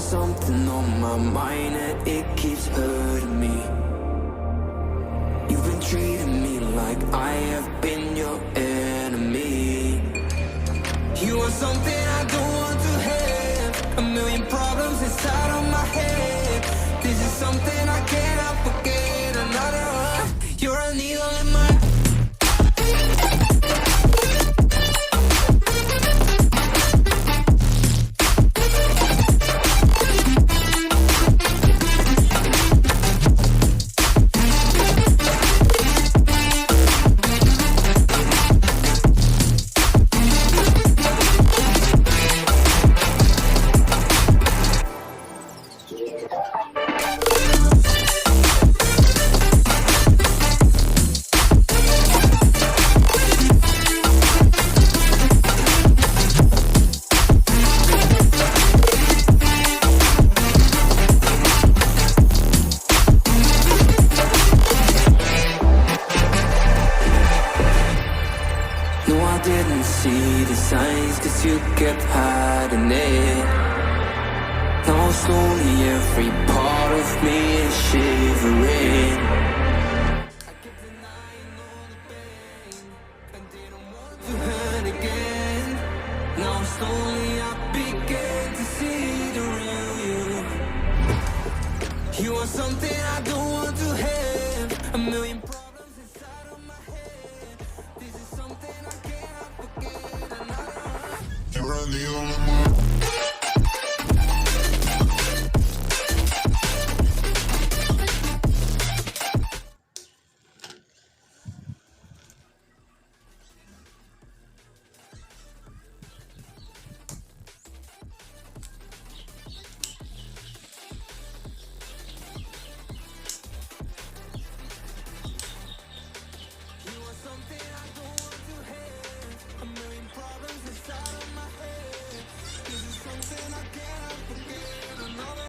something on my mind and it keeps hurting me. You've been treating me like I have been your enemy. You are something I don't want to have. A million problems inside of my head. This is something I cannot forget. Another one. You're a needle in my. No, I didn't see the signs, cause you kept hiding it. Now slowly every part of me is shivering. I kept denying all the pain, I didn't want to hurt again. Now slowly I began to see the real you. You are something I don't want to have. A million problems inside of my head. This is something I cannot forget. You're a needle in my